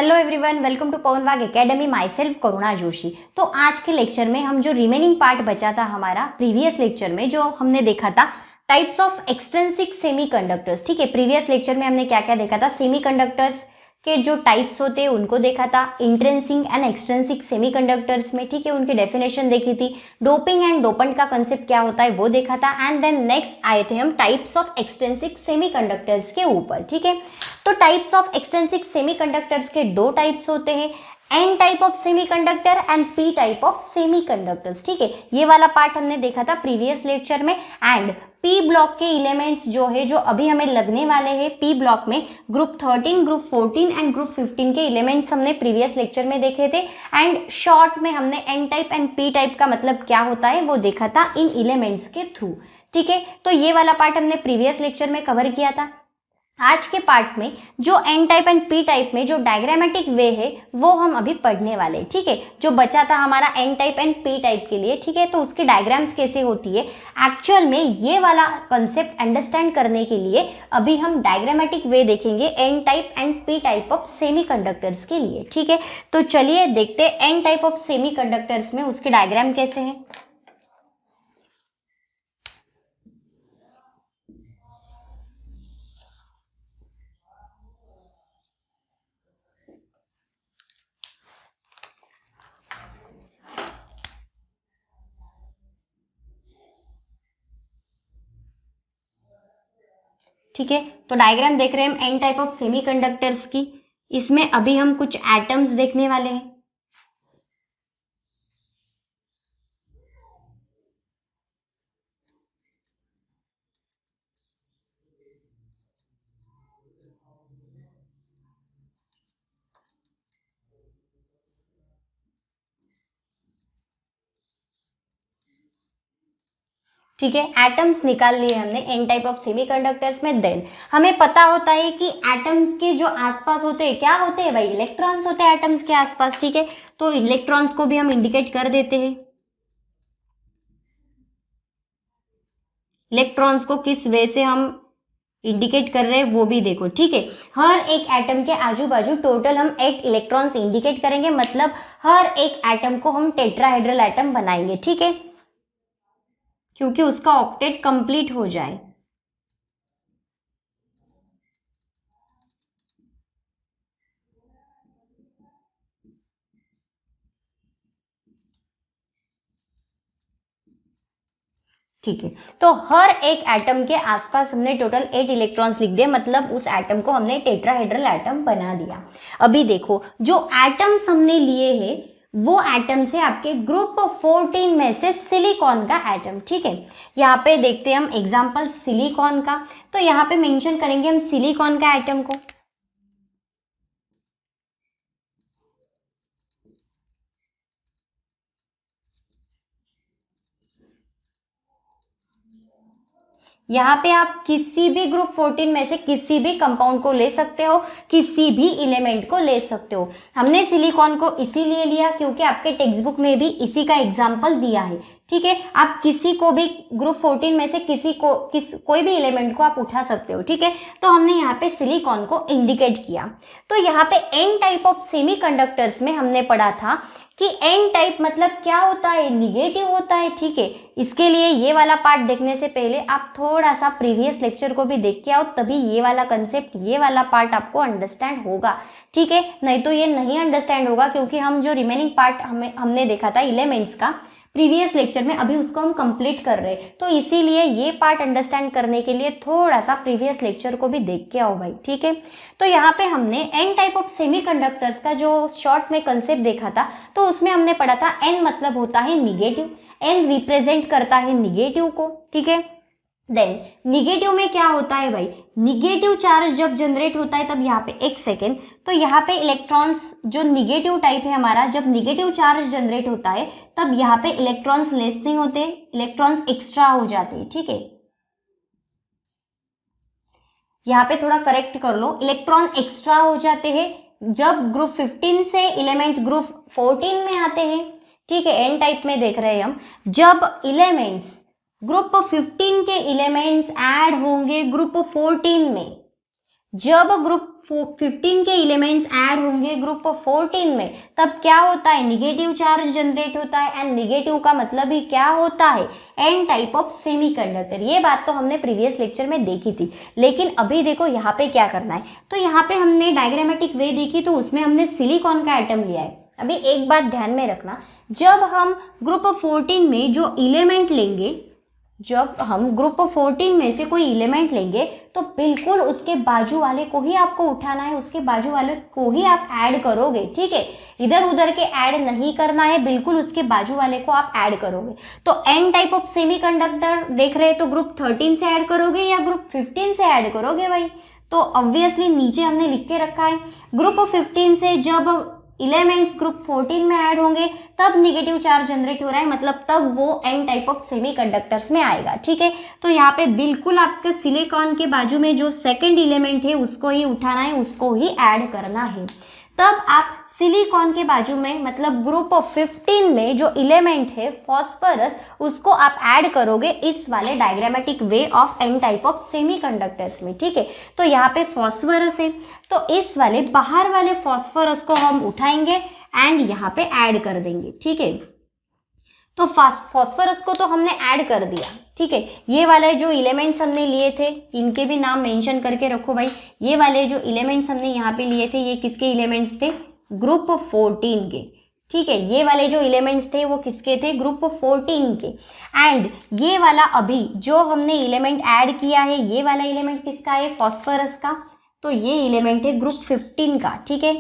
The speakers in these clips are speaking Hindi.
हेलो एवरीवन, वेलकम टू पवन वाग एकेडमी। माई सेल्फ करुणा जोशी। तो आज के लेक्चर में हम जो रिमेनिंग पार्ट बचा था हमारा प्रीवियस लेक्चर में, जो हमने देखा था टाइप्स ऑफ एक्सट्रिंसिक सेमीकंडक्टर्स। ठीक है, प्रीवियस लेक्चर में हमने क्या क्या देखा था, सेमीकंडक्टर्स के जो टाइप्स होते हैं उनको देखा था, इंट्रिंसिक एंड एक्सट्रिंसिक सेमीकंडक्टर्स में। ठीक है, उनकी डेफिनेशन देखी थी, डोपिंग एंड डोपेंट का कंसेप्ट क्या होता है वो देखा था, एंड देन नेक्स्ट आए थे हम टाइप्स ऑफ एक्सट्रिंसिक सेमीकंडक्टर्स के ऊपर। ठीक है, तो टाइप्स ऑफ एक्सट्रिंसिक सेमीकंडक्टर्स के दो टाइप्स होते हैं, N type of semiconductor and P type of semiconductors. ठीक है, ये वाला पार्ट हमने देखा था प्रीवियस लेक्चर में। एंड पी ब्लॉक के एलिमेंट्स जो है, जो अभी हमें लगने वाले हैं पी ब्लॉक में, ग्रुप 13, ग्रुप 14 एंड ग्रुप 15 के एलिमेंट्स हमने प्रीवियस लेक्चर में देखे थे। एंड शॉर्ट में हमने N type and P type का मतलब क्या होता है वो देखा था इन एलिमेंट्स के थ्रू। ठीक है, तो ये वाला पार्ट हमने प्रीवियस लेक्चर में कवर किया था। आज के पार्ट में जो N type and P type में जो डायग्रामेटिक वे है वो हम अभी पढ़ने वाले हैं। ठीक है, जो बचा था हमारा N type and P type के लिए। ठीक है, तो उसकी डायग्राम्स कैसे होती है एक्चुअल में, ये वाला कंसेप्ट अंडरस्टैंड करने के लिए अभी हम डायग्रामेटिक वे देखेंगे N type and P type of semiconductors के लिए। ठीक है, तो चलिए देखते हैं एन टाइप ऑफ सेमीकंडक्टर्स में उसके डायग्राम कैसे हैं। ठीक है, तो डायग्राम देख रहे हैं हम एन टाइप ऑफ सेमीकंडक्टर्स की। इसमें अभी हम कुछ एटम्स देखने वाले हैं। ठीक है, एटम्स निकाल लिए हमने एन टाइप ऑफ सेमीकंडक्टर्स में। देन हमें पता होता है कि एटम्स के जो आसपास होते हैं क्या होते हैं भाई, इलेक्ट्रॉन्स होते हैं एटम्स के आसपास। ठीक है, तो इलेक्ट्रॉन्स को भी हम इंडिकेट कर देते हैं। इलेक्ट्रॉन्स को किस वे से हम इंडिकेट कर रहे हैं वो भी देखो। ठीक है, हर एक एटम के आजू बाजू टोटल हम 8 इलेक्ट्रॉन्स इंडिकेट करेंगे, मतलब हर एक एटम को हम टेट्राहेड्रल एटम बनाएंगे। ठीक है, क्योंकि उसका ऑक्टेट कंप्लीट हो जाए। ठीक है, तो हर एक एटम के आसपास हमने टोटल 8 इलेक्ट्रॉन्स लिख दिए, मतलब उस एटम को हमने टेट्राहेड्रल एटम बना दिया। अभी देखो जो एटम्स हमने लिए हैं वो एटम से आपके ग्रुप 14 में से सिलिकॉन का एटम। ठीक है, यहाँ पे देखते हैं हम एग्जांपल सिलिकॉन का। तो यहाँ पे मेंशन करेंगे हम सिलिकॉन का एटम को। यहाँ पे आप किसी भी ग्रुप 14 में से किसी भी कंपाउंड को ले सकते हो, किसी भी एलिमेंट को ले सकते हो। हमने सिलिकॉन को इसीलिए लिया क्योंकि आपके टेक्स्ट बुक में भी इसी का एग्जाम्पल दिया है। ठीक है, आप किसी को भी ग्रुप 14 में से कोई भी एलिमेंट को आप उठा सकते हो। ठीक है, तो हमने यहाँ पे सिलिकॉन को इंडिकेट किया। तो यहाँ पे एन टाइप ऑफ सेमीकंडक्टर्स में हमने पढ़ा था कि एन टाइप मतलब क्या होता है, निगेटिव होता है। ठीक है, इसके लिए ये वाला पार्ट देखने से पहले आप थोड़ा सा प्रीवियस लेक्चर को भी देख के आओ, तभी ये वाला कंसेप्ट, ये वाला पार्ट आपको अंडरस्टैंड होगा। ठीक है, नहीं तो ये नहीं अंडरस्टैंड होगा, क्योंकि हम जो रिमेनिंग पार्ट हमने देखा था एलिमेंट्स का प्रीवियस लेक्चर में, अभी उसको हम कंप्लीट कर रहे हैं। तो इसीलिए ये पार्ट अंडरस्टैंड करने के लिए थोड़ा सा प्रीवियस लेक्चर को भी देख के आओ भाई। ठीक है, तो यहाँ पे हमने एन टाइप ऑफ सेमीकंडक्टर्स का जो शॉर्ट में कंसेप्ट देखा था, तो उसमें हमने पढ़ा था एन मतलब होता है निगेटिव, एन रिप्रेजेंट करता है निगेटिव को। ठीक है, देन निगेटिव में क्या होता है भाई, निगेटिव चार्ज जब जनरेट होता है तब यहाँ पे एक सेकेंड, तो यहाँ पे इलेक्ट्रॉन्स जो निगेटिव टाइप है हमारा, जब निगेटिव चार्ज जनरेट होता है तब यहाँ पे इलेक्ट्रॉन्स लेस नहीं होते, इलेक्ट्रॉन्स एक्स्ट्रा हो जाते हैं। ठीक है, यहाँ पे थोड़ा करेक्ट कर लो, इलेक्ट्रॉन एक्स्ट्रा हो जाते हैं जब ग्रुप 15 से एलिमेंट ग्रुप 14 में आते हैं। ठीक है, एन टाइप में देख रहे हैं हम, जब एलिमेंट्स ग्रुप 15 के एलिमेंट्स ऐड होंगे ग्रुप 14 में, जब ग्रुप 15 के एलिमेंट्स ऐड होंगे ग्रुप 14 में, तब क्या होता है, निगेटिव चार्ज जनरेट होता है। एंड निगेटिव का मतलब ही क्या होता है, एन टाइप ऑफ सेमीकंडक्टर। ये बात तो हमने प्रीवियस लेक्चर में देखी थी, लेकिन अभी देखो यहाँ पे क्या करना है। तो यहाँ पे हमने डायग्रामेटिक वे देखी, तो उसमें हमने सिलिकॉन का एटम लिया है। अभी एक बात ध्यान में रखना, जब हम ग्रुप 14 में जो एलिमेंट लेंगे, जब हम ग्रुप 14 में से कोई एलिमेंट लेंगे, तो बिल्कुल उसके बाजू वाले को ही आपको उठाना है, उसके बाजू वाले को ही आप ऐड करोगे, ठीक है। इधर उधर के ऐड नहीं करना है, बिल्कुल उसके बाजू वाले को आप ऐड करोगे। तो एन टाइप ऑफ सेमीकंडक्टर देख रहे हैं, तो ग्रुप 13 से ऐड करोगे या ग्रुप 15 से ऐड करोगे भाई। तो ऑब्वियसली नीचे हमने लिख के रखा है, ग्रुप 15 से जब एलिमेंट्स ग्रुप 14 में ऐड होंगे तब निगेटिव चार्ज जनरेट हो रहा है, मतलब तब वो एन टाइप ऑफ सेमीकंडक्टर्स में आएगा, ठीक है। तो यहाँ पे बिल्कुल आपके सिलिकॉन के बाजू में जो सेकंड एलिमेंट है उसको ही उठाना है, उसको ही ऐड करना है। तब आप सिलिकॉन के बाजू में, मतलब ग्रुप 15 में जो एलिमेंट है फॉस्फरस, उसको आप ऐड करोगे इस वाले diagrammatic way of N type of semiconductors में, ठीक है। तो यहाँ पे फॉस्फरस है, तो इस वाले बाहर वाले फॉस्फरस को हम उठाएंगे एंड यहाँ पे ऐड कर देंगे, ठीक है। तो फॉस्फरस को तो हमने ऐड कर दिया, ठीक है। ये वाले जो एलिमेंट्स हमने लिए थे, इनके भी नाम मेंशन करके रखो भाई। ये वाले जो एलिमेंट्स हमने यहाँ पे लिए थे, ये किसके एलिमेंट्स थे, ग्रुप 14 के, ठीक है। ये वाले जो एलिमेंट्स थे वो किसके थे, ग्रुप 14 के। एंड ये वाला अभी जो हमने एलिमेंट ऐड किया है, ये वाला एलिमेंट किसका है, फॉस्फरस का। तो ये एलिमेंट है ग्रुप 15 का, ठीक है।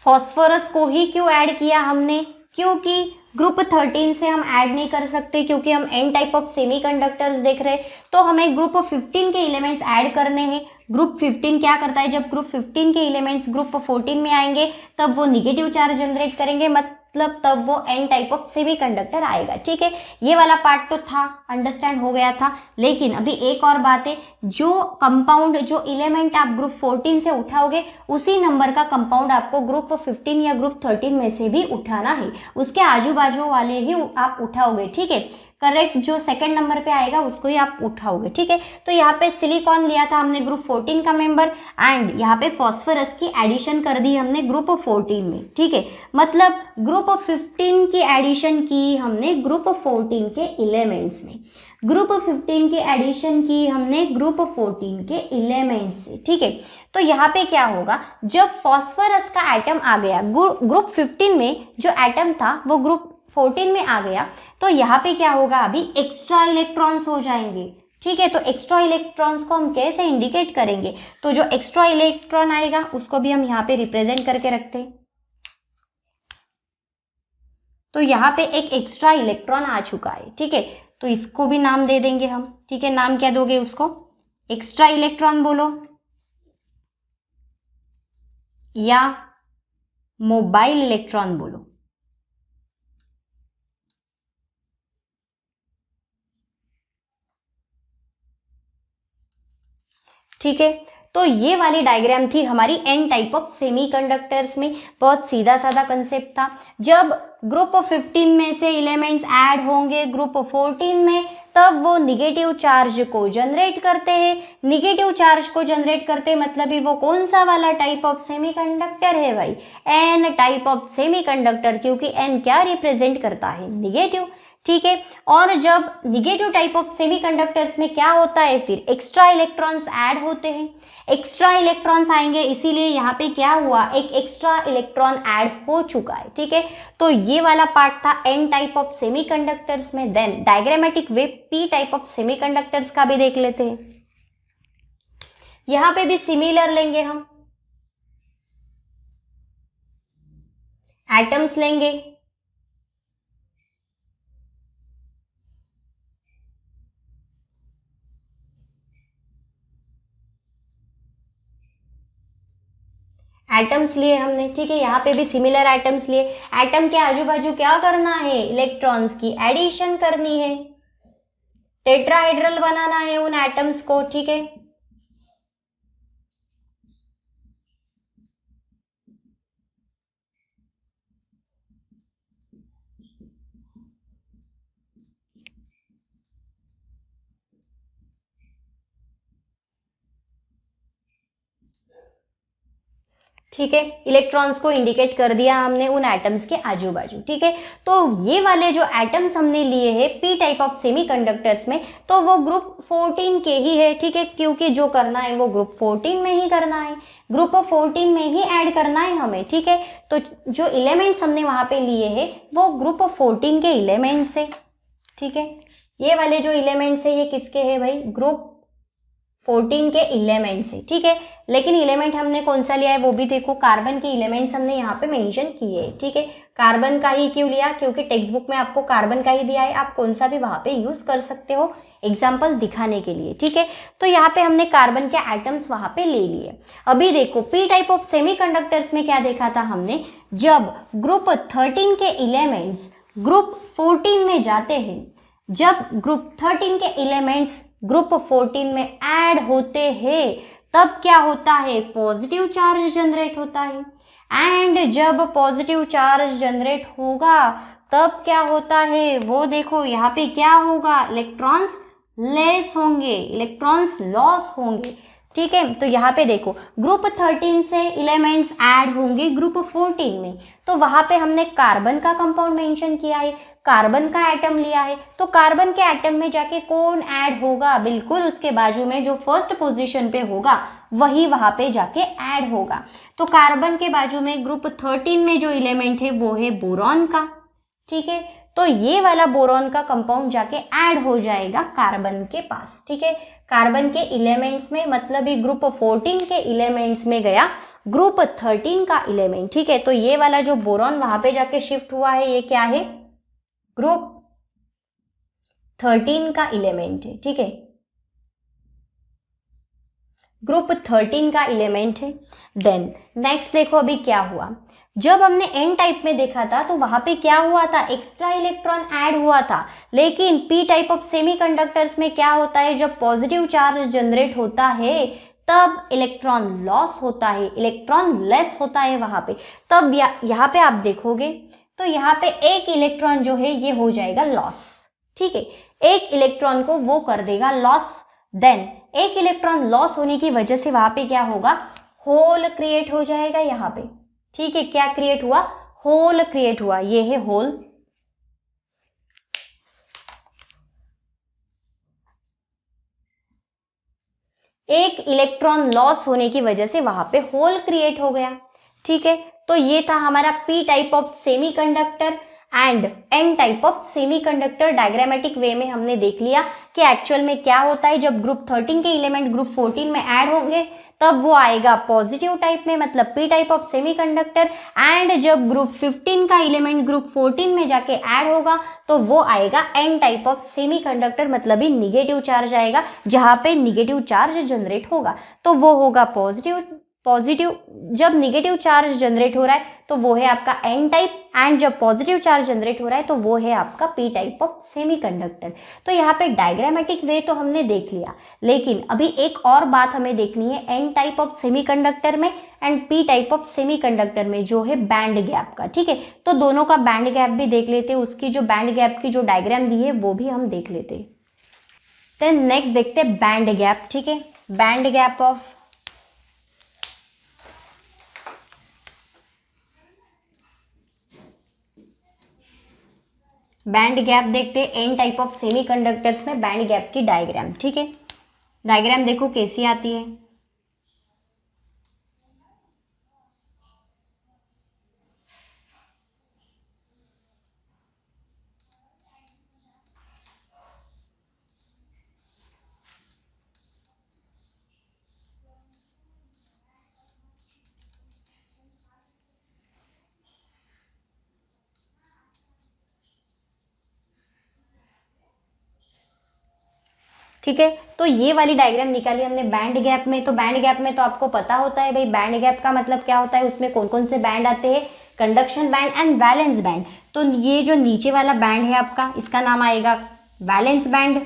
फॉस्फोरस को ही क्यों ऐड किया हमने, क्योंकि ग्रुप 13 से हम ऐड नहीं कर सकते, क्योंकि हम एन टाइप ऑफ सेमीकंडक्टर्स देख रहे हैं। तो हमें ग्रुप 15 के एलिमेंट्स ऐड करने हैं। ग्रुप 15 क्या करता है, जब ग्रुप 15 के एलिमेंट्स ग्रुप 14 में आएंगे तब वो निगेटिव चार्ज जनरेट करेंगे, मतलब तब वो एन टाइप ऑफ सेमीकंडक्टर आएगा, ठीक है। ये वाला पार्ट तो था, अंडरस्टैंड हो गया था। लेकिन अभी एक और बात है, जो कंपाउंड, जो एलिमेंट आप ग्रुप 14 से उठाओगे, उसी नंबर का कंपाउंड आपको ग्रुप 15 या ग्रुप 13 में से भी उठाना है। उसके आजू बाजू वाले ही आप उठाओगे, ठीक है। करेक्ट, जो सेकंड नंबर पे आएगा उसको ही आप उठाओगे, ठीक है। तो यहाँ पे सिलिकॉन लिया था हमने ग्रुप 14 का मेंबर, एंड यहाँ पे फॉस्फरस की एडिशन कर दी हमने ग्रुप 14 में, ठीक है। मतलब ग्रुप 15 की एडिशन की हमने ग्रुप 14 के एलिमेंट्स में, ग्रुप 15 की एडिशन की हमने ग्रुप 14 के एलिमेंट्स से, ठीक है। तो यहाँ पे क्या होगा, जब फॉस्फरस का एटम आ गया ग्रुप 15 में, जो एटम था वो ग्रुप 14 में आ गया, तो यहाँ पे क्या होगा, अभी एक्स्ट्रा इलेक्ट्रॉन्स हो जाएंगे, ठीक है। तो एक्स्ट्रा इलेक्ट्रॉन्स को हम कैसे इंडिकेट करेंगे, तो जो एक्स्ट्रा इलेक्ट्रॉन आएगा उसको भी हम यहाँ पे रिप्रेजेंट करके रखते हैं। तो यहाँ पे एक एक्स्ट्रा इलेक्ट्रॉन आ चुका है, ठीक है। तो इसको भी नाम दे देंगे हम, ठीक है। नाम क्या दोगे उसको, एक्स्ट्रा इलेक्ट्रॉन बोलो या मोबाइल इलेक्ट्रॉन बोलो, ठीक है। तो ये वाली डायग्राम थी हमारी एन टाइप ऑफ सेमीकंडक्टर्स में। बहुत सीधा साधा कंसेप्ट था। जब ग्रुप 15 में से एलिमेंट्स ऐड होंगे ग्रुप 14 में, तब वो निगेटिव चार्ज को जनरेट करते हैं। निगेटिव चार्ज को जनरेट करते मतलब ही वो कौन सा वाला टाइप ऑफ सेमीकंडक्टर है भाई, एन टाइप ऑफ सेमीकंडक्टर, क्योंकि एन क्या रिप्रेजेंट करता है, निगेटिव, ठीक है। और जब निगेटिव टाइप ऑफ सेमीकंडक्टर्स में क्या होता है, फिर एक्स्ट्रा इलेक्ट्रॉन्स ऐड होते हैं, एक्स्ट्रा इलेक्ट्रॉन्स आएंगे, इसीलिए यहाँ पे क्या हुआ, एक एक्स्ट्रा इलेक्ट्रॉन ऐड हो चुका है, ठीक है। तो ये वाला पार्ट था एन टाइप ऑफ सेमीकंडक्टर्स में। Then diagrammatic way P type of semiconductors का भी देख लेते हैं। यहाँ पे भी सिमिलर लेंगे हम, एटम्स लेंगे, एटम्स लिए हमने, ठीक है। यहाँ पे भी सिमिलर एटम्स लिए। एटम के आजू बाजू क्या करना है, इलेक्ट्रॉन्स की एडिशन करनी है, टेट्राहेड्रल बनाना है उन एटम्स को, ठीक है। ठीक है, इलेक्ट्रॉन्स को इंडिकेट कर दिया हमने उन एटम्स के आजू बाजू। ठीक है, तो ये वाले जो एटम्स हमने लिए हैं पी टाइप ऑफ सेमीकंडक्टर्स में, तो वो ग्रुप 14 के ही है। ठीक है, क्योंकि जो करना है वो ग्रुप 14 में ही करना है, ग्रुप 14 में ही ऐड करना है हमें। ठीक है, तो जो एलिमेंट्स हमने वहां पे लिए हैं वो ग्रुप 14 के एलिमेंट्स है। ठीक है, ये वाले जो एलिमेंट्स है ये किसके हैं भाई, ग्रुप 14 के एलिमेंट्स है। ठीक है, लेकिन एलिमेंट हमने कौन सा लिया है वो भी देखो, कार्बन के एलिमेंट्स हमने यहाँ पे मेंशन किए हैं। ठीक है, कार्बन का ही क्यों लिया, क्योंकि टेक्स्ट बुक में आपको कार्बन का ही दिया है, आप कौन सा भी वहां पे यूज कर सकते हो एग्जाम्पल दिखाने के लिए। ठीक है, तो यहाँ पे हमने कार्बन के एटम्स वहां पे ले लिए। अभी देखो पी टाइप ऑफ सेमीकंडक्टर्स में क्या देखा था हमने, जब ग्रुप 13 के एलिमेंट्स ग्रुप 14 में जाते हैं, जब ग्रुप 13 के एलिमेंट्स ग्रुप 14 में ऐड होते हैं तब क्या होता है, पॉजिटिव चार्ज जनरेट होता है। एंड जब पॉजिटिव चार्ज जनरेट होगा तब क्या होता है, वो देखो यहाँ पे क्या होगा, इलेक्ट्रॉन्स लेस होंगे, इलेक्ट्रॉन्स लॉस होंगे। ठीक है, तो यहाँ पे देखो ग्रुप 13 से एलिमेंट्स ऐड होंगे ग्रुप 14 में, तो वहां पे हमने कार्बन का कंपाउंड मेंशन किया है, कार्बन का एटम लिया है, तो कार्बन के एटम में जाके कौन ऐड होगा, बिल्कुल उसके बाजू में जो फर्स्ट पोजीशन पे होगा वही वहां पे जाके ऐड होगा। तो कार्बन के बाजू में ग्रुप 13 में जो एलिमेंट है वो है बोरॉन का। ठीक है, तो ये वाला बोरॉन का कंपाउंड जाके ऐड हो जाएगा कार्बन के पास। ठीक है, कार्बन के एलिमेंट्स में, मतलब ये ग्रुप 14 के एलिमेंट्स में गया ग्रुप 13 का एलिमेंट। ठीक है, तो ये वाला जो बोरॉन वहां पे जाके शिफ्ट हुआ है ये क्या है, ग्रुप 13 का एलिमेंट है। ठीक है, ग्रुप 13 का एलिमेंट है। देन नेक्स्ट देखो अभी क्या हुआ, जब हमने एन टाइप में देखा था तो वहां पे क्या हुआ था, एक्स्ट्रा इलेक्ट्रॉन ऐड हुआ था। लेकिन पी टाइप ऑफ सेमीकंडक्टर्स में क्या होता है, जब पॉजिटिव चार्ज जनरेट होता है तब इलेक्ट्रॉन लॉस होता है, इलेक्ट्रॉन लेस होता है वहां पे। तब यहाँ पे आप देखोगे तो यहाँ पे एक इलेक्ट्रॉन जो है ये हो जाएगा लॉस। ठीक है, एक इलेक्ट्रॉन को वो कर देगा लॉस। देन एक इलेक्ट्रॉन लॉस होने की वजह से वहां पे क्या होगा, होल क्रिएट हो जाएगा यहाँ पे। ठीक है, क्या क्रिएट हुआ, होल क्रिएट हुआ, ये है होल। एक इलेक्ट्रॉन लॉस होने की वजह से वहां पे होल क्रिएट हो गया। ठीक है, तो ये था हमारा P type of semiconductor and N type of semiconductor. Diagrammatic way में हमने देख लिया कि एक्चुअल में क्या होता है, जब ग्रुप 13 के एलिमेंट ग्रुप 14 में ऐड होंगे तब वो आएगा पॉजिटिव टाइप में, मतलब P type of semiconductor. And जब ग्रुप 15 का एलिमेंट ग्रुप 14 में जाके ऐड होगा तो वो आएगा एन टाइप ऑफ सेमीकंडक्टर, मतलब ही निगेटिव चार्ज आएगा, जहां पे निगेटिव चार्ज जनरेट होगा तो वो होगा पॉजिटिव। जब निगेटिव चार्ज जनरेट हो रहा है तो वो है आपका एन टाइप, एंड जब पॉजिटिव चार्ज जनरेट हो रहा है तो वो है आपका पी टाइप ऑफ सेमीकंडक्टर। तो यहाँ पे डायग्रामेटिक वे तो हमने देख लिया, लेकिन अभी एक और बात हमें देखनी है एन टाइप ऑफ सेमीकंडक्टर में and P type of semiconductor में, जो है बैंड गैप का। ठीक है, तो दोनों का बैंड गैप भी देख लेते हैं, उसकी जो बैंड गैप की जो डायग्राम दी है वो भी हम देख लेते हैं। देन नेक्स्ट देखते हैं बैंड गैप। ठीक है, band gap of band gap देखते हैं एन टाइप ऑफ सेमीकंडक्टर्स में बैंड गैप की डायग्राम। ठीक है, डायग्राम देखो कैसी आती है। ठीक है, तो ये वाली डायग्राम निकाली हमने बैंड गैप में। तो बैंड गैप में तो आपको पता होता है भाई, बैंड गैप का मतलब क्या होता है, उसमें कौन कौन से बैंड आते हैं, conduction band and valence band. तो ये जो नीचे वाला बैंड है आपका, इसका नाम आएगा वैलेंस बैंड,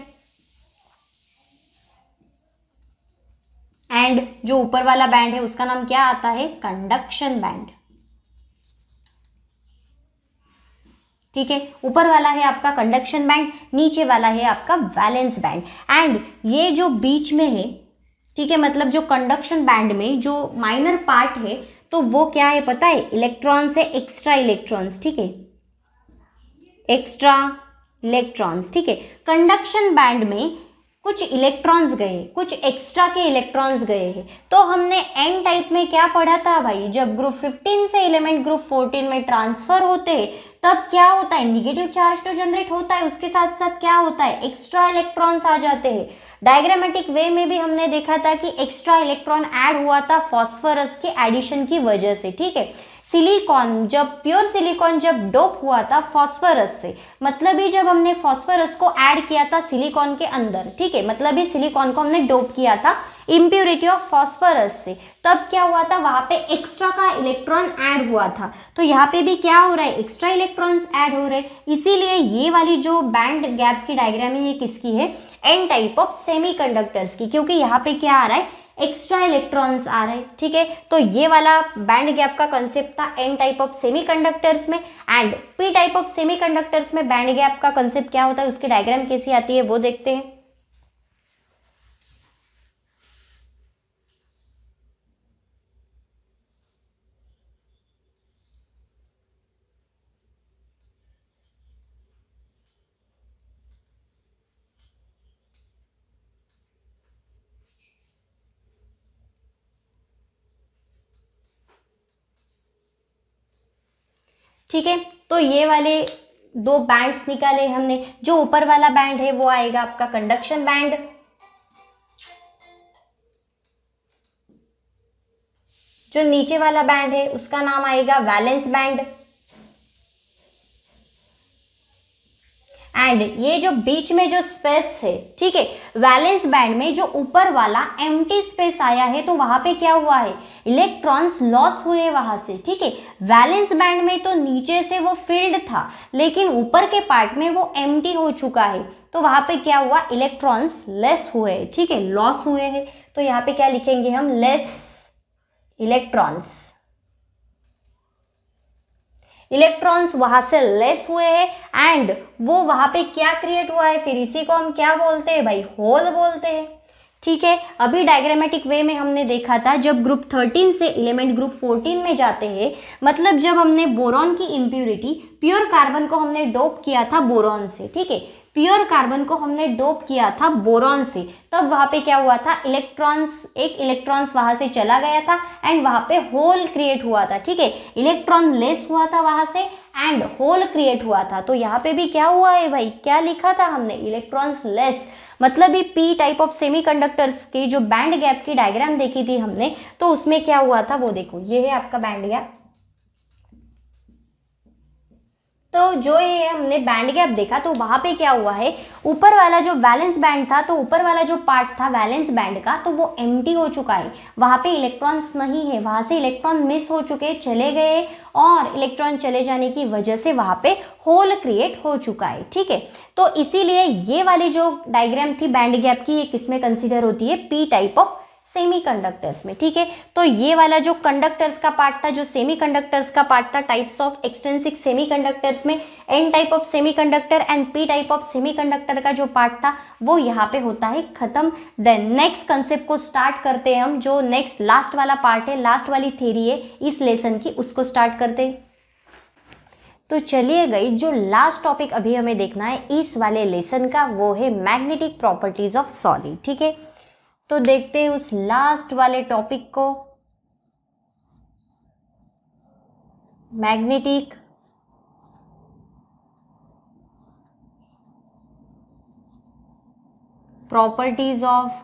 एंड जो ऊपर वाला बैंड है उसका नाम क्या आता है, कंडक्शन बैंड। ठीक है, ऊपर वाला है आपका कंडक्शन बैंड, नीचे वाला है आपका वैलेंस बैंड। एंड ये जो बीच में है, ठीक है, मतलब जो कंडक्शन बैंड में जो माइनर पार्ट है, तो वो क्या है पता है, इलेक्ट्रॉन्स है, एक्स्ट्रा इलेक्ट्रॉन्स, ठीक है, एक्स्ट्रा इलेक्ट्रॉन्स, ठीक है। कंडक्शन बैंड में कुछ इलेक्ट्रॉन्स गए, कुछ एक्स्ट्रा के इलेक्ट्रॉन्स गए हैं। तो हमने एन टाइप में क्या पढ़ा था भाई, जब ग्रुप 15 से एलिमेंट ग्रुप 14 में ट्रांसफर होते हैं तब क्या होता है, निगेटिव चार्ज तो जनरेट होता है, उसके साथ साथ क्या होता है, एक्स्ट्रा इलेक्ट्रॉन्स आ जाते हैं। डायग्रामेटिक वे में भी हमने देखा था कि एक्स्ट्रा इलेक्ट्रॉन ऐड हुआ था फॉस्फोरस के एडिशन की वजह से, ठीक है। सिलिकॉन, जब प्योर सिलिकॉन जब डोप हुआ था फॉस्फोरस से, मतलब ही जब हमने फॉस्फोरस को ऐड किया था सिलिकॉन के अंदर, ठीक है, मतलब ही सिलिकॉन को हमने डोप किया था इम्प्योरिटी ऑफ फॉस्फोरस से, तब क्या हुआ था, वहां पे एक्स्ट्रा का इलेक्ट्रॉन ऐड हुआ था। तो यहाँ पे भी क्या हो रहा है, एक्स्ट्रा इलेक्ट्रॉन्स ऐड हो रहे हैं, इसीलिए ये वाली जो बैंड गैप की डायग्राम है ये किसकी है, एन टाइप ऑफ सेमीकंडक्टर्स की, क्योंकि यहाँ पे क्या आ रहा है, एक्स्ट्रा इलेक्ट्रॉन्स आ रहे हैं, ठीक है। तो ये वाला बैंड गैप का कंसेप्ट था एन टाइप ऑफ सेमीकंडक्टर्स में। And P type of semiconductors में बैंड गैप का कंसेप्ट क्या होता है, उसकी डायग्राम कैसी आती है वो देखते हैं। ठीक है, तो ये वाले दो बैंड्स निकाले हमने। जो ऊपर वाला बैंड है वो आएगा आपका कंडक्शन बैंड, जो नीचे वाला बैंड है उसका नाम आएगा वैलेंस बैंड, एंड ये जो बीच में जो स्पेस है, ठीक है, वैलेंस बैंड में जो ऊपर वाला एम्प्टी स्पेस आया है तो वहां पे क्या हुआ है, इलेक्ट्रॉन्स लॉस हुए वहां से, ठीक है। वैलेंस बैंड में तो नीचे से वो फिल्ड था, लेकिन ऊपर के पार्ट में वो एम्प्टी हो चुका है, तो वहां पे क्या हुआ, इलेक्ट्रॉन्स लेस हुए, ठीक है, लॉस हुए हैं। तो यहाँ पे क्या लिखेंगे हम, लेस इलेक्ट्रॉन्स, इलेक्ट्रॉन्स वहां से लेस हुए हैं, एंड वो वहां पे क्या क्रिएट हुआ है, फिर इसी को हम क्या बोलते हैं भाई, होल बोलते हैं, ठीक है। अभी डायग्रामेटिक वे में हमने देखा था जब ग्रुप 13 से एलिमेंट ग्रुप 14 में जाते हैं, मतलब जब हमने बोरॉन की इम्प्यूरिटी, प्योर कार्बन को हमने डोप किया था बोरॉन से, ठीक है, प्योर कार्बन को हमने डोप किया था बोरॉन से, तब वहां पे क्या हुआ था, इलेक्ट्रॉन्स, एक इलेक्ट्रॉन्स वहां से चला गया था एंड वहां पे होल क्रिएट हुआ था, ठीक है, इलेक्ट्रॉन लेस हुआ था वहां से एंड होल क्रिएट हुआ था। तो यहाँ पे भी क्या हुआ है भाई, क्या लिखा था हमने, इलेक्ट्रॉन्स लेस, मतलब ये पी टाइप ऑफ सेमीकंडक्टर्स की जो बैंड गैप की डायग्राम देखी थी हमने, तो उसमें क्या हुआ था वो देखो, ये है आपका बैंड गैप। तो जो ये हमने बैंड गैप देखा तो वहां पे क्या हुआ है, ऊपर वाला जो वैलेंस बैंड था, तो ऊपर वाला जो पार्ट था वैलेंस बैंड का, तो वो एम्प्टी हो चुका है, वहां पे इलेक्ट्रॉन्स नहीं है, वहां से इलेक्ट्रॉन मिस हो चुके, चले गए, और इलेक्ट्रॉन चले जाने की वजह से वहां पे होल क्रिएट हो चुका है, ठीक है। तो इसीलिए ये वाली जो डायग्राम थी बैंड गैप की, ये किसमें कंसिडर होती है, पी टाइप ऑफ सेमीकंडक्टर्स में, ठीक है। तो ये वाला जो कंडक्टर्स का पार्ट था, जो सेमीकंडक्टर्स का पार्ट था, टाइप्स ऑफ एक्सट्रिंसिक सेमीकंडक्टर्स में N type of semiconductor and P type of semiconductor का जो पार्ट था वो यहाँ पे होता है खत्म। देन नेक्स्ट कंसेप्ट को स्टार्ट करते हैं हम, जो नेक्स्ट लास्ट वाला पार्ट है, लास्ट वाली थ्योरी है इस लेसन की, उसको स्टार्ट करते हैं। तो चलिए गई, जो लास्ट टॉपिक अभी हमें देखना है इस वाले लेसन का, वो है मैग्नेटिक प्रॉपर्टीज ऑफ सॉलिड, ठीक है। तो देखते हैं उस लास्ट वाले टॉपिक को, मैग्नेटिक प्रॉपर्टीज ऑफ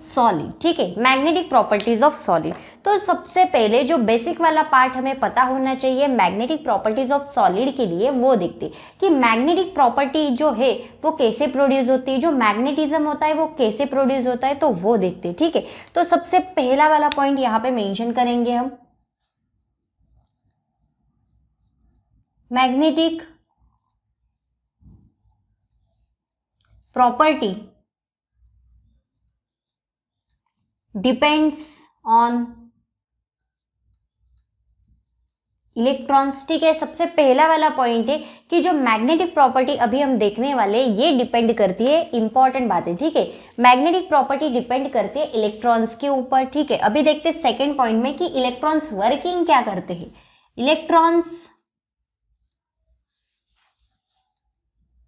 सॉलिड, ठीक है, मैग्नेटिक प्रॉपर्टीज ऑफ सॉलिड। तो सबसे पहले जो बेसिक वाला पार्ट हमें पता होना चाहिए मैग्नेटिक प्रॉपर्टीज ऑफ सॉलिड के लिए, वो देखते कि मैग्नेटिक प्रॉपर्टी जो है वो कैसे प्रोड्यूस होती है, जो मैग्नेटिज्म होता है वो कैसे प्रोड्यूस होता है, तो वो देखते, ठीक है। तो सबसे पहला वाला पॉइंट यहाँ पे मेंशन करेंगे हम, magnetic property depends on electrons, ठीक है। सबसे पहला वाला पॉइंट है कि जो मैग्नेटिक प्रॉपर्टी अभी हम देखने वाले ये डिपेंड करती है, इंपॉर्टेंट बात है, ठीक है। मैग्नेटिक प्रॉपर्टी डिपेंड करती है इलेक्ट्रॉन्स के ऊपर, ठीक है। अभी देखते हैं सेकेंड पॉइंट में कि इलेक्ट्रॉन्स वर्किंग क्या करते हैं। Electrons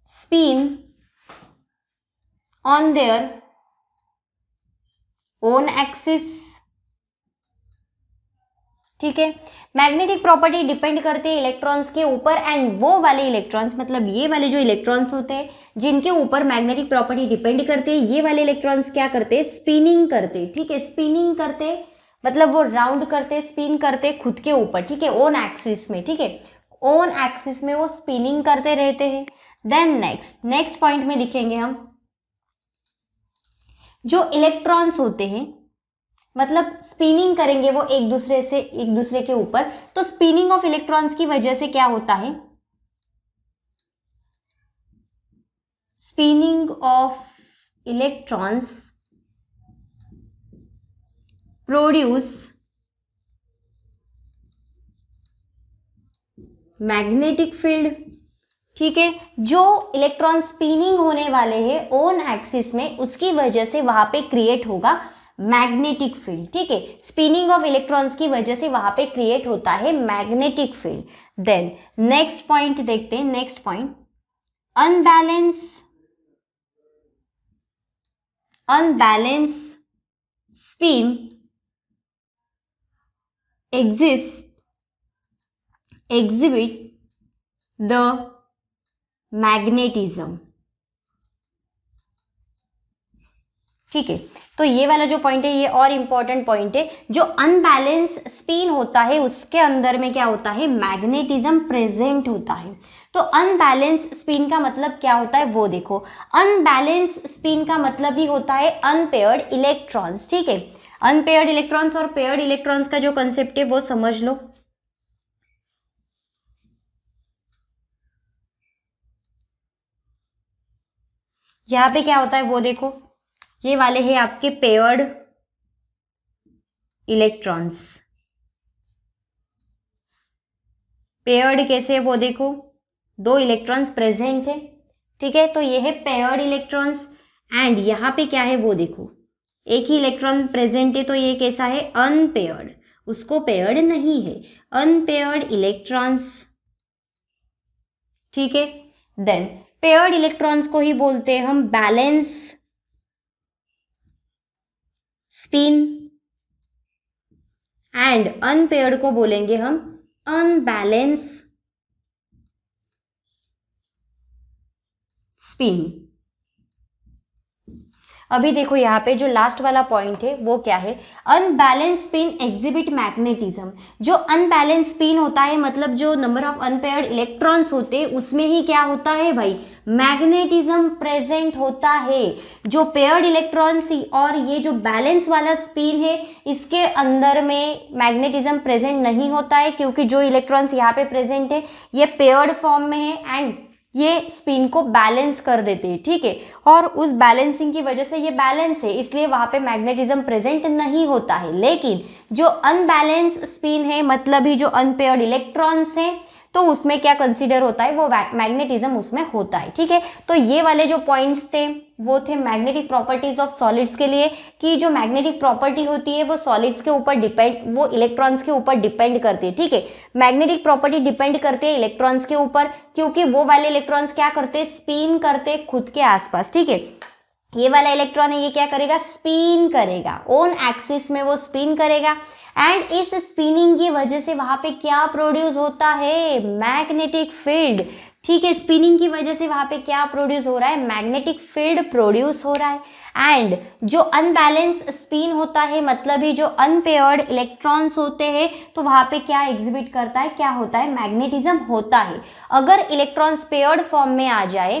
spin on their own axis, ठीक है। मैग्नेटिक प्रॉपर्टी डिपेंड करते हैं इलेक्ट्रॉन्स के ऊपर, एंड वो वाले इलेक्ट्रॉन्स, मतलब ये वाले जो इलेक्ट्रॉन्स होते हैं जिनके ऊपर मैग्नेटिक प्रॉपर्टी डिपेंड करते हैं, ये वाले इलेक्ट्रॉन्स क्या करते हैं, स्पिनिंग करते हैं, ठीक है। स्पिनिंग करते मतलब वो राउंड करते, स्पिन करते खुद के ऊपर, ठीक है, ओन एक्सिस में, ठीक है। ओन एक्सिस में वो स्पिनिंग करते रहते हैं। देन नेक्स्ट पॉइंट में लिखेंगे हम, जो इलेक्ट्रॉन्स होते हैं मतलब स्पिनिंग करेंगे वो एक दूसरे के ऊपर, तो स्पिनिंग ऑफ इलेक्ट्रॉन्स की वजह से क्या होता है, spinning of electrons produce magnetic field, ठीक है। जो इलेक्ट्रॉन स्पिनिंग होने वाले हैं ओन एक्सिस में, उसकी वजह से वहां पे क्रिएट होगा मैग्नेटिक फील्ड, ठीक है। स्पिनिंग ऑफ इलेक्ट्रॉन्स की वजह से वहां पे क्रिएट होता है magnetic field. Then next point देखते हैं, next point, unbalance spin exhibit the magnetism, ठीक है। तो ये वाला जो पॉइंट है ये और इंपॉर्टेंट पॉइंट है। जो अनबैलेंस स्पिन होता है उसके अंदर में क्या होता है, मैग्नेटिज्म प्रेजेंट होता है। तो अनबैलेंस स्पिन का मतलब क्या होता है वो देखो। अनबैलेंस स्पिन का मतलब ही होता है अनपेयर्ड इलेक्ट्रॉन्स, ठीक है। अनपेयर्ड इलेक्ट्रॉन्स और पेयर्ड इलेक्ट्रॉन्स का जो कंसेप्ट है वो समझ लो। यहां पे क्या होता है वो देखो, ये वाले हैं आपके पेयर्ड इलेक्ट्रॉन्स। पेयर्ड कैसे है वो देखो, दो इलेक्ट्रॉन्स प्रेजेंट है, ठीक है। तो ये है पेयर्ड इलेक्ट्रॉन्स, एंड यहाँ पे क्या है वो देखो, एक ही इलेक्ट्रॉन प्रेजेंट है, तो ये कैसा है, अनपेयर्ड, उसको पेयर्ड नहीं है, अनपेयर्ड इलेक्ट्रॉन्स, ठीक है। देन पेयर्ड इलेक्ट्रॉन्स को ही बोलते हैं हम बैलेंस स्पिन, एंड अनपेयर्ड को बोलेंगे हम अनबैलेंस स्पिन। अभी देखो यहाँ पे जो लास्ट वाला पॉइंट है वो क्या है, अनबैलेंस स्पिन एग्जिबिट मैग्नेटिज्म। जो अनबैलेंस स्पिन होता है मतलब जो नंबर ऑफ अनपेयर्ड इलेक्ट्रॉन्स होते हैं उसमें ही क्या होता है भाई, मैग्नेटिज्म प्रेजेंट होता है। जो पेयर्ड इलेक्ट्रॉन्स और ये जो बैलेंस वाला स्पिन है इसके अंदर में मैग्नेटिज्म प्रेजेंट नहीं होता है, क्योंकि जो इलेक्ट्रॉन्स यहाँ पे प्रेजेंट है ये पेयर्ड फॉर्म में है एंड ये स्पिन को बैलेंस कर देते हैं, ठीक है। और उस बैलेंसिंग की वजह से ये बैलेंस है, इसलिए वहां पे मैग्नेटिज्म प्रेजेंट नहीं होता है। लेकिन जो अनबैलेंस स्पिन है मतलब ही जो अनपेयर्ड इलेक्ट्रॉन्स हैं, तो उसमें क्या कंसीडर होता है, वो मैग्नेटिज्म उसमें होता है, ठीक है। तो ये वाले जो पॉइंट्स थे वो थे मैग्नेटिक प्रॉपर्टीज ऑफ सॉलिड्स के लिए, कि जो मैग्नेटिक प्रॉपर्टी होती है वो सॉलिड्स के ऊपर डिपेंड, वो इलेक्ट्रॉन्स के ऊपर डिपेंड करती है, ठीक है। मैग्नेटिक प्रॉपर्टी डिपेंड करती है इलेक्ट्रॉन्स के ऊपर, क्योंकि वो वाले इलेक्ट्रॉन्स क्या करते हैं, स्पिन करते खुद के आसपास, ठीक है। ये वाला इलेक्ट्रॉन है ये क्या करेगा, स्पिन करेगा, ओन एक्सिस में वो स्पिन करेगा, एंड इस स्पिनिंग की वजह से वहां पे क्या प्रोड्यूस होता है, मैग्नेटिक फील्ड, ठीक है। स्पिनिंग की वजह से वहां पे क्या प्रोड्यूस हो रहा है, मैग्नेटिक फील्ड प्रोड्यूस हो रहा है। एंड जो अनबैलेंस स्पिन होता है मतलब ही जो अनपेयर्ड इलेक्ट्रॉन्स होते हैं, तो वहां पे क्या एग्जिबिट करता है, क्या होता है, मैग्नेटिज्म होता है। अगर इलेक्ट्रॉन्स पेयर्ड फॉर्म में आ जाए,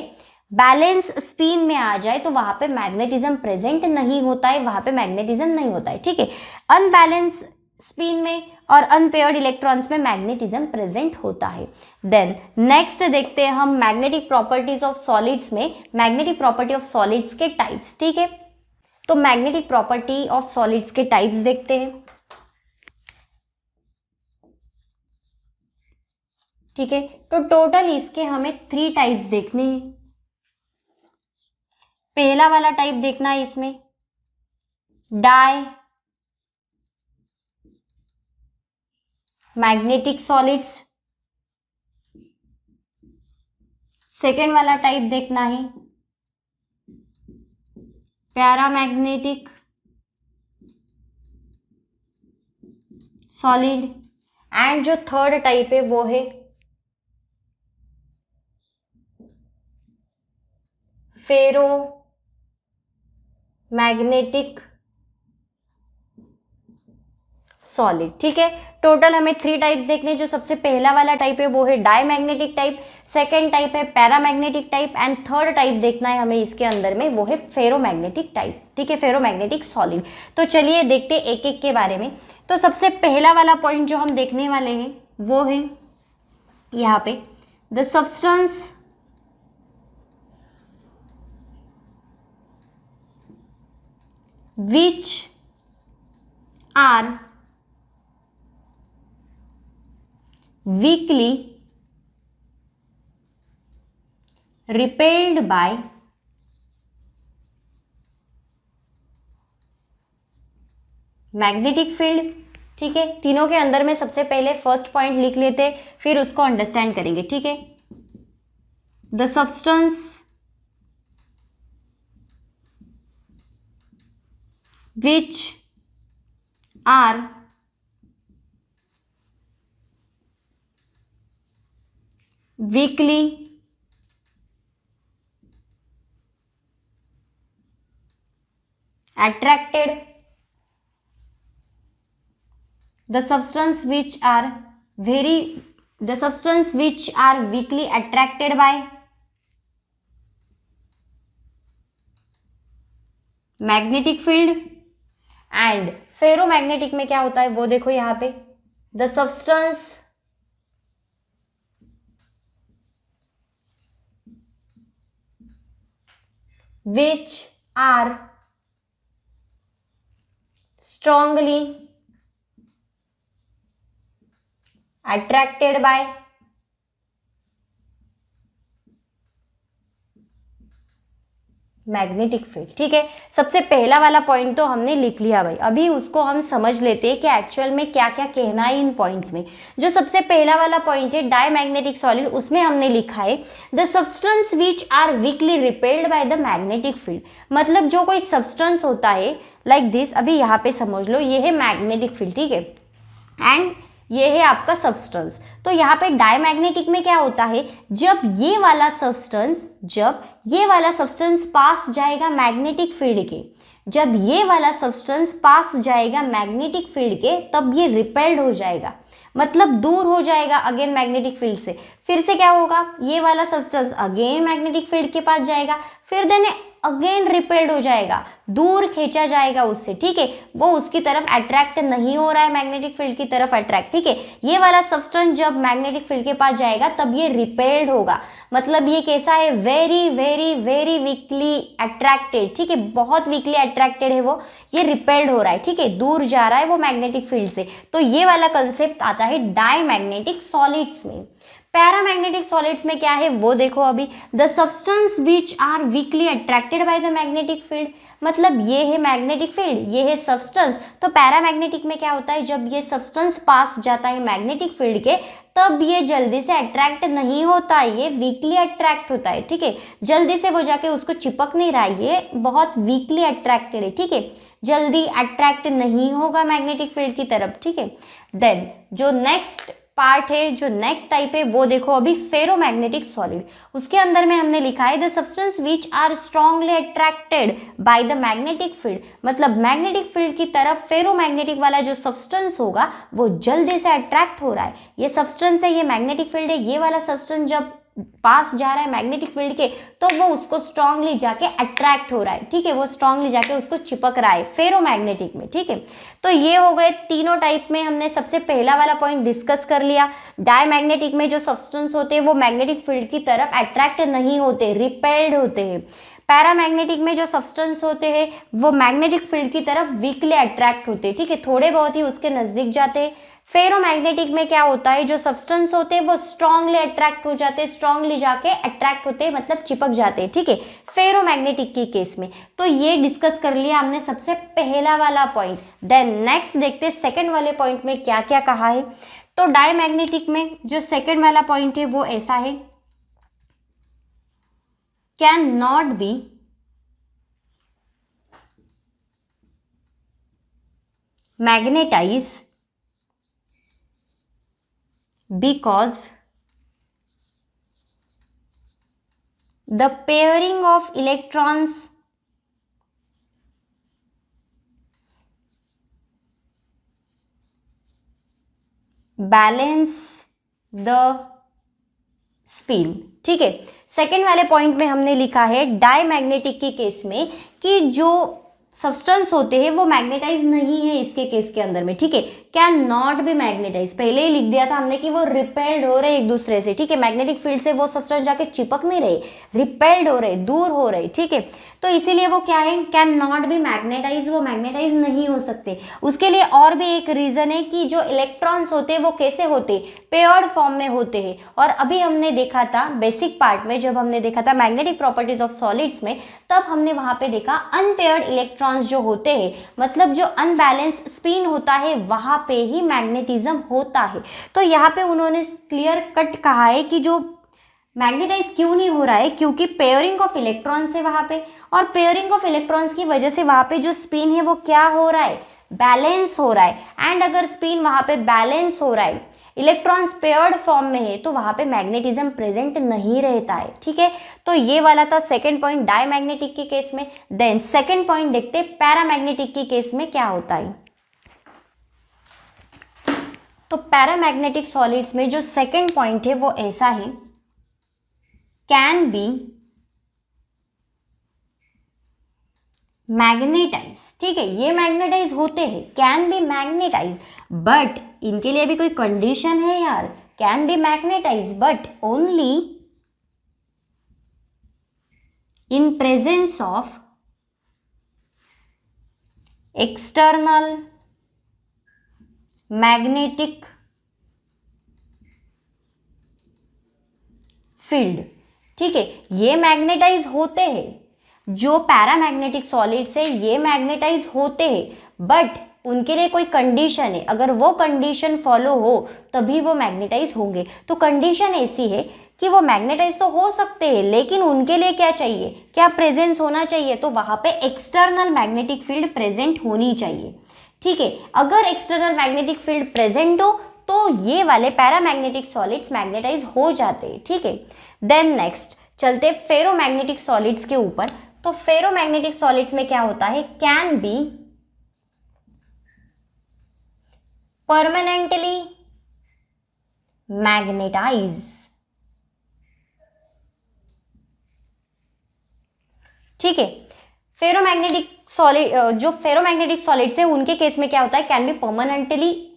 बैलेंस स्पिन में आ जाए, तो वहां पे मैग्नेटिज्म प्रेजेंट नहीं होता है, वहां पे मैग्नेटिज्म नहीं होता है, ठीक है। अनबैलेंस स्पिन में और अनपेयर्ड इलेक्ट्रॉन्स में मैग्नेटिज्म प्रेजेंट होता है। देन नेक्स्ट देखते हैं हम मैग्नेटिक प्रॉपर्टीज ऑफ सॉलिड्स में, मैग्नेटिक प्रॉपर्टी ऑफ सॉलिड्स के टाइप्स, ठीक है। तो मैग्नेटिक प्रॉपर्टी ऑफ सॉलिड्स के टाइप्स देखते हैं। ठीक है। तो टोटल इसके हमें 3 टाइप्स देखने हैं। पहला वाला टाइप देखना है इसमें डाई मैग्नेटिक सॉलिड्स। सेकेंड वाला टाइप देखना है पैरामैग्नेटिक सॉलिड। एंड जो थर्ड टाइप है वो है फेरो मैग्नेटिक सॉलिड। ठीक है। टोटल हमें 3 टाइप्स देखने हैं। जो सबसे पहला वाला टाइप है वो है डायमैग्नेटिक टाइप, सेकेंड टाइप है paramagnetic type and third type देखना है हमें इसके अंदर में वो है फेरोमैग्नेटिक टाइप। ठीक है, फेरोमैग्नेटिक सॉलिड। तो चलिए देखते हैं एक एक के बारे में। तो सबसे पहला वाला पॉइंट जो हम देखने वाले हैं वो है यहाँ पे the substance which are weakly repelled by magnetic field. ठीक है, तीनों के अंदर में सबसे पहले फर्स्ट पॉइंट लिख लेते फिर उसको अंडरस्टैंड करेंगे। ठीक है, the substance which are weakly attracted, the substance which are weakly attracted by magnetic field. And ferromagnetic में क्या होता है वो देखो यहाँ पे the substance which are strongly attracted by magnetic field. ठीक है, सबसे पहला वाला पॉइंट तो हमने लिख लिया भाई। अभी उसको हम समझ लेते हैं कि एक्चुअल में क्या क्या कहना है इन पॉइंट्स में। जो सबसे पहला वाला पॉइंट है डायमैग्नेटिक सॉलिड, उसमें हमने लिखा है the substance which are weakly repelled by the magnetic field. मतलब जो कोई सब्सटेंस होता है लाइक दिस, अभी यहाँ पे समझ लो ये है मैग्नेटिक फील्ड। ठीक है, एंड ये है आपका सब्सटेंस। तो यहाँ पे डायमैग्नेटिक में क्या होता है, जब ये वाला सब्सटेंस पास जाएगा मैग्नेटिक फील्ड के, जब ये वाला सब्सटेंस पास जाएगा मैग्नेटिक फील्ड के, तब ये रिपेल्ड हो जाएगा, मतलब दूर हो जाएगा अगेन मैग्नेटिक फील्ड से। फिर से क्या होगा, ये वाला सब्सटेंस अगेन मैग्नेटिक फील्ड के पास जाएगा, फिर देन अगेन रिपेल्ड हो जाएगा, दूर खींचा जाएगा उससे। ठीक है, वो उसकी तरफ अट्रैक्ट नहीं हो रहा है, मैग्नेटिक फील्ड की तरफ अट्रैक्ट। ठीक है, ये वाला सब्सटेंस जब मैग्नेटिक फील्ड के पास जाएगा तब ये रिपेल्ड होगा, मतलब ये कैसा है, very very very weekly attracted. ठीक है, बहुत वीकली अट्रैक्टेड है वो, ये रिपेल्ड हो रहा है। ठीक है, दूर जा रहा है वो मैग्नेटिक फील्ड से। तो ये वाला कंसेप्ट आता है डायमैग्नेटिक सॉलिड्स में। पैरामैग्नेटिक सॉलिड्स में क्या है वो देखो अभी, the substance which are weakly attracted by the magnetic field. मतलब ये है मैग्नेटिक फील्ड, ये है सब्सटेंस। तो पैरामैग्नेटिक में क्या होता है, जब ये सब्सटेंस पास जाता है मैग्नेटिक फील्ड के, तब ये जल्दी से अट्रैक्ट नहीं होता है, ये वीकली अट्रैक्ट होता है। ठीक है, जल्दी से वो जाके उसको चिपक नहीं रहा है, ये बहुत वीकली अट्रैक्टेड है। ठीक है, जल्दी अट्रैक्ट नहीं होगा मैग्नेटिक फील्ड की तरफ। ठीक है, देन जो नेक्स्ट पार्ट है, जो नेक्स्ट टाइप है वो देखो अभी फेरोमैग्नेटिक सॉलिड। उसके अंदर में हमने लिखा है the substance which are strongly attracted by the magnetic field. मतलब मैग्नेटिक फील्ड की तरफ फेरोमैग्नेटिक वाला जो सब्सटेंस होगा वो जल्दी से अट्रैक्ट हो रहा है। ये सब्सटेंस है, ये मैग्नेटिक फील्ड है, ये वाला सब्सटेंस जब पास जा रहा है मैग्नेटिक फील्ड के, तो वो उसको स्ट्रांगली जाके अट्रैक्ट हो रहा है। ठीक है, वो स्ट्रांगली जाके उसको चिपक रहा है फेरोमैग्नेटिक में। ठीक है, तो ये हो गए तीनों टाइप में। हमने सबसे पहला वाला पॉइंट डिस्कस कर लिया। डायमैग्नेटिक में जो सब्सटेंस होते हैं वो मैग्नेटिक फील्ड की तरफ अट्रैक्ट नहीं होते, रिपेल्ड होते हैं। पैरामैग्नेटिक में जो सब्सटेंस होते हैं वो मैग्नेटिक फील्ड की तरफ वीकली अट्रैक्ट होते हैं। ठीक है, थोड़े बहुत ही उसके नजदीक जाते हैं, फेरोमैग्नेटिक में क्या होता है, जो सब्सटेंस होते हैं वो स्ट्रांगली अट्रैक्ट हो जाते हैं, स्ट्रांगली जाके अट्रैक्ट होते हैं, मतलब चिपक जाते हैं, ठीक है, फेरोमैग्नेटिक की केस में। तो ये डिस्कस कर लिया हमने सबसे पहला वाला पॉइंट। देन नेक्स्ट देखते हैं सेकंड वाले पॉइंट में क्या क्या कहा है। तो डायमैग्नेटिक में जो सेकंड वाला पॉइंट है वो ऐसा है, can not be magnetize because the pairing of electrons balance the spin। ठीक है, सेकेंड वाले पॉइंट में हमने लिखा है डायमैग्नेटिक के केस में कि जो सब्सटेंस होते हैं वो मैग्नेटाइज नहीं है इसके केस के अंदर में, ठीक है, कैन नॉट बी मैग्नेटाइज। पहले ही लिख दिया था हमने कि वो रिपेल्ड हो रहे एक दूसरे से, ठीक है, मैग्नेटिक फील्ड से वो सब्सटेंस जाके चिपक नहीं रहे, रिपेल्ड हो रहे, दूर हो रहे, ठीक है, तो इसीलिए वो क्या है, कैन नॉट बी मैग्नेटाइज, वो मैग्नेटाइज नहीं हो सकते। उसके लिए और भी एक रीजन है कि जो इलेक्ट्रॉन्स होते हैं वो कैसे होते, पेयर्ड फॉर्म में होते हैं। और अभी हमने देखा था बेसिक पार्ट में, जब हमने देखा था मैग्नेटिक प्रॉपर्टीज ऑफ सॉलिड्स में, तब हमने वहां पे देखा अनपेयर्ड इलेक्ट्रॉन्स जो होते हैं, मतलब जो अनबैलेंस स्पिन होता है वहां पे ही मैग्नेटिज्म होता है। तो यहाँ पे उन्होंने क्लियर कट कहा है कि जो मैग्नेटाइज क्यों नहीं हो रहा है, क्योंकि पेयरिंग ऑफ इलेक्ट्रॉन्स है वहां पे, और पेयरिंग ऑफ इलेक्ट्रॉन्स की वजह से वहां पे जो स्पिन है वो क्या हो रहा है, बैलेंस हो रहा है। एंड अगर स्पिन वहां पे बैलेंस हो रहा है, इलेक्ट्रॉन्स पेयर्ड फॉर्म में है, तो वहां पे मैग्नेटिज्म प्रेजेंट नहीं रहता है, ठीक है। तो ये वाला था सेकंड पॉइंट डायमैग्नेटिक के केस में। देन सेकंड पॉइंट देखते हैं पैरामैग्नेटिक के केस में क्या होता है। तो पैरामैग्नेटिक सॉलिड्स में जो सेकंड पॉइंट है वो ऐसा है, कैन बी मैग्नेटाइज, ठीक है, ये मैग्नेटाइज होते हैं, कैन बी मैग्नेटाइज, बट इनके लिए भी कोई कंडीशन है यार, can be magnetize but only in presence of external magnetic field, ठीक है, ये मैग्नेटाइज होते हैं, जो पैरामैग्नेटिक सॉलिड्स है ये मैग्नेटाइज होते हैं, बट उनके लिए कोई कंडीशन है, अगर वो कंडीशन फॉलो हो तभी वो मैग्नेटाइज होंगे। तो कंडीशन ऐसी है कि वो मैग्नेटाइज तो हो सकते हैं, लेकिन उनके लिए क्या चाहिए, क्या प्रेजेंस होना चाहिए, तो वहां पे एक्सटर्नल मैग्नेटिक फील्ड प्रेजेंट होनी चाहिए, ठीक है। अगर एक्सटर्नल मैग्नेटिक फील्ड प्रेजेंट हो तो ये वाले पैरामैग्नेटिक सॉलिड्स मैग्नेटाइज हो जाते हैं, ठीक है। देन नेक्स्ट चलते फेरोमैग्नेटिक सॉलिड्स के ऊपर। तो फेरोमैग्नेटिक सॉलिड्स में क्या होता है, कैन बी परमानेंटली मैग्नेटाइज, ठीक है। फेरोमैग्नेटिक सॉलिड, जो फेरोमैग्नेटिक सॉलिड्स है उनके केस में क्या होता है, कैन बी परमानेंटली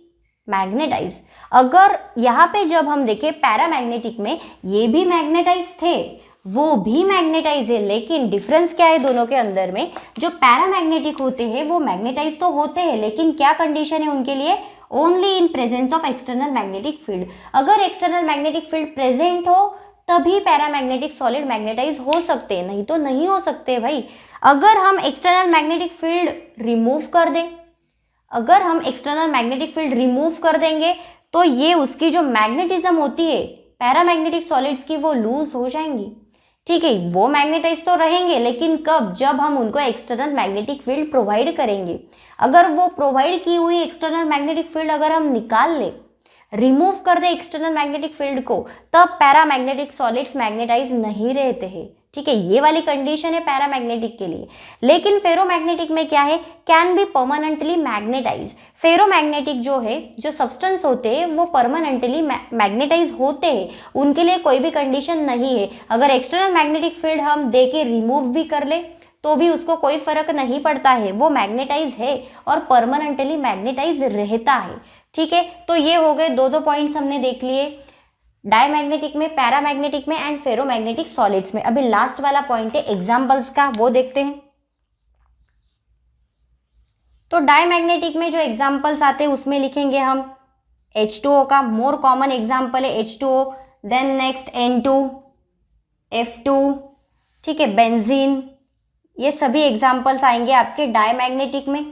मैग्नेटाइज। अगर यहाँ पे जब हम देखें पैरामैग्नेटिक में, ये भी मैग्नेटाइज थे, वो भी मैग्नेटाइज है, लेकिन डिफरेंस क्या है दोनों के अंदर में, जो पैरामैग्नेटिक होते हैं वो मैग्नेटाइज तो होते हैं, लेकिन क्या कंडीशन है उनके लिए, only in presence of external magnetic field. अगर एक्सटर्नल मैग्नेटिक फील्ड प्रेजेंट हो तभी पैरामैग्नेटिक सॉलिड मैग्नेटाइज हो सकते हैं, नहीं तो नहीं हो सकते भाई। अगर हम एक्सटर्नल मैग्नेटिक फील्ड रिमूव कर दें, अगर हम एक्सटर्नल मैग्नेटिक फील्ड रिमूव कर देंगे तो ये उसकी जो मैग्नेटिज्म होती है पैरामैग्नेटिक सॉलिड्स की वो लूज हो जाएंगी, ठीक है। वो मैग्नेटाइज तो रहेंगे, लेकिन कब, जब हम उनको एक्सटर्नल मैग्नेटिक फील्ड प्रोवाइड करेंगे। अगर वो प्रोवाइड की हुई एक्सटर्नल मैग्नेटिक फील्ड अगर हम निकाल ले, रिमूव कर दे एक्सटर्नल मैग्नेटिक फील्ड को, तब पैरामैग्नेटिक सॉलिड्स मैग्नेटाइज नहीं रहते हैं, ठीक है। ये वाली कंडीशन है पैरामैग्नेटिक के लिए। लेकिन फेरोमैग्नेटिक में क्या है, can be permanently magnetize. Ferromagnetic जो है, जो सब्सटेंस होते हैं वो परमानेंटली मैग्नेटाइज होते हैं, उनके लिए कोई भी कंडीशन नहीं है। अगर एक्सटर्नल मैग्नेटिक फील्ड हम दे के रिमूव भी कर ले तो भी उसको कोई फर्क नहीं पड़ता है, वो मैग्नेटाइज है और परमानेंटली मैग्नेटाइज रहता है, ठीक है। तो ये हो गए दो पॉइंट्स हमने देख लिए, डायमैग्नेटिक में, पैरामैग्नेटिक में एंड फेरोमैग्नेटिक सॉलिड्स में। अभी लास्ट वाला पॉइंट है एग्जांपल्स का, वो देखते हैं। तो डायमैग्नेटिक में जो एग्जांपल्स आते हैं उसमें लिखेंगे हम H2O का मोर कॉमन एग्जाम्पल है H2O, then next N2, F2, ठीक है, बेंजीन, ये सभी एग्जाम्पल्स आएंगे आपके डायमैग्नेटिक में।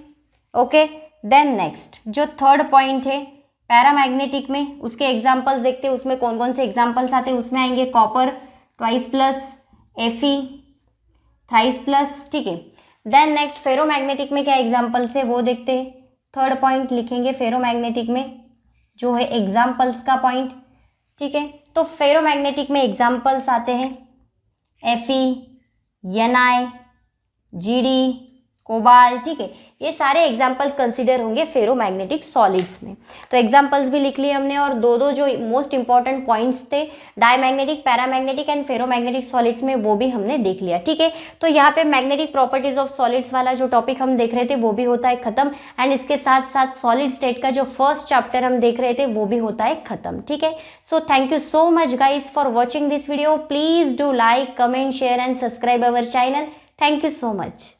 ओके, देन नेक्स्ट जो थर्ड पॉइंट है पैरामैग्नेटिक में, उसके एग्जाम्पल्स देखते हैं, उसमें कौन कौन से एग्जाम्पल्स आते हैं। उसमें आएंगे copper twice plus, Fe thrice plus, ठीक है। देन नेक्स्ट फेरोमैग्नेटिक में क्या एग्जाम्पल्स है वो देखते हैं। थर्ड पॉइंट लिखेंगे फेरोमैग्नेटिक में जो है एग्जाम्पल्स का पॉइंट, ठीक है। तो फेरोमैग्नेटिक में एग्जाम्पल्स आते हैं Fe, Ni, Gd, कोबाल्ट, ठीक है। ये सारे एग्जाम्पल्स कंसिडर होंगे फेरोमैग्नेटिक सॉलिड्स में। तो एग्जाम्पल्स भी लिख लिए हमने, और दो दो जो मोस्ट इंपॉर्टेंट पॉइंट्स थे diamagnetic, paramagnetic and ferromagnetic solids में, वो भी हमने देख लिया, ठीक है। तो यहाँ पे मैग्नेटिक प्रॉपर्टीज ऑफ सॉलिड्स वाला जो टॉपिक हम देख रहे थे वो भी होता है खत्म, एंड इसके साथ साथ सॉलिड स्टेट का जो फर्स्ट चैप्टर हम देख रहे थे वो भी होता है खत्म, ठीक है। So thank you so much guys for watching this video. Please do like, comment, share and subscribe our channel. Thank you so much.